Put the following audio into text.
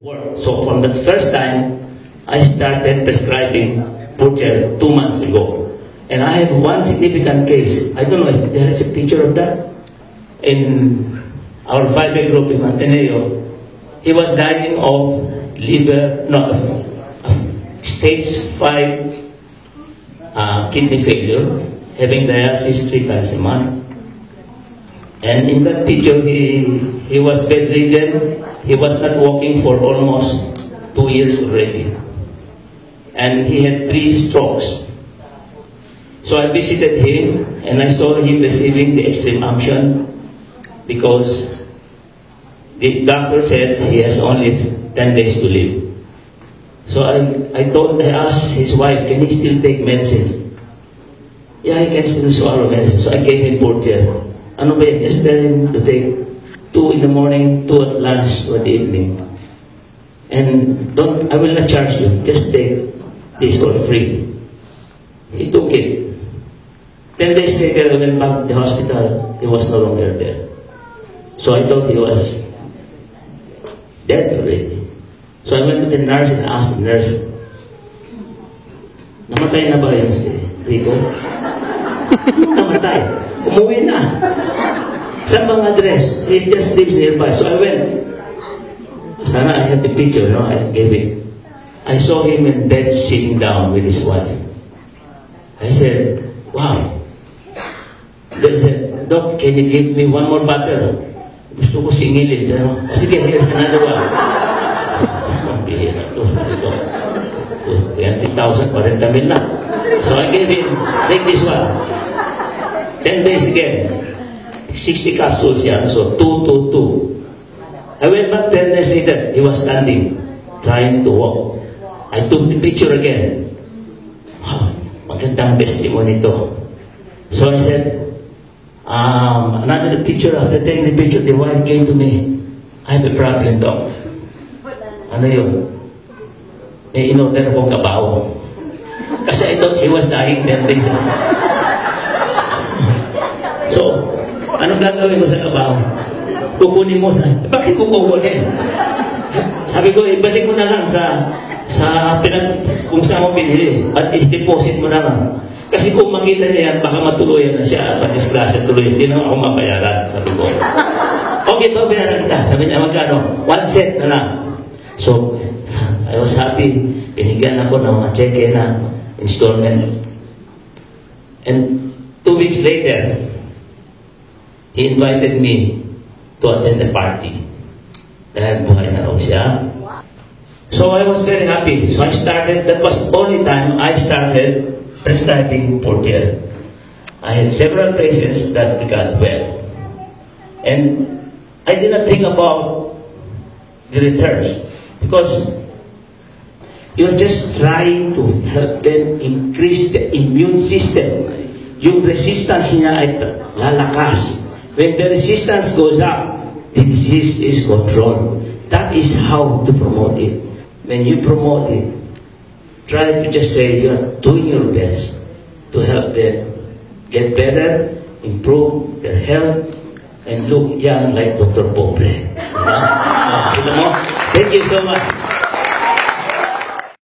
work. So from the first time, I started prescribing Purgel 2 months ago. And I have one significant case. I don't know if there is a picture of that. In our 5A group in Ateneo, he was dying of stage 5 kidney failure, having dialysis 3 times a month. And in that picture, he was bedridden. He was not walking for almost 2 years already. And he had 3 strokes. So I visited him and I saw him receiving the extreme unction because the doctor said he has only 10 days to live. So I asked his wife, can he still take medicines? Yeah, he can still swallow medicine. So I gave him Purgel. Ano ba yan? Just tell him to take 2 in the morning, 2 at lunch, 2 at the evening. And I will not charge you. Just take this for free. He took it. 10 days later, I went back to the hospital. He was no longer there. So I thought he was dead already. So I went to the nurse and asked the nurse, namatay na ba yung si Rico? Namatay. Umuwi na. Saan bang address? He just lives nearby. So I went. Sana I have the picture, no? I gave it. I saw him in bed sitting down with his wife. I said, wow. They said, Doc, can you give me one more bottle? Gusto ko singilin. O sige, here's another one. 20,000, 40 mil na. So I gave him, take this one. 10 days again. 60 capsules yan. So 2, 2, 2. I went back 10 days later. He was standing, trying to walk. I took the picture again. Wow, magandang testimony to. So I said, another picture. After taking the picture, the wife came to me. I have a problem, Doc. Ano yun? In order akong kabaho. Kasi I thought he was dying 10 days ago. So, anong gagawin mo sa kabaho? Kukunin mo sa... Bakit ko kukunin? Sabi ko, ibalik mo na lang kung saan mo binili at i-deposit mo na lang. Kasi kung makita niya yan, baka matuluyan na siya at disgrasya tuloy. Hindi na ako mabayaran, sabi ko. Okay, babayaran kita. Sabi niya, magkano? 1 set na lang. So, I was happy. Binigyan ako ng mga cheque na installment. And 2 weeks later, he invited me to attend the party. Dahil buhay na raw siya. So I was very happy. So I started, that was the only time I started prescribing Purgel. I had several patients that got well. And I did not think about the returns because you're just trying to help them increase the immune system. Yung resistance niya ay lalakas. When the resistance goes up, the disease is controlled. That is how to promote it. When you promote it, try to just say you are doing your best to help them get better, improve their health, and look young like Dr. Pobre. Thank you so much.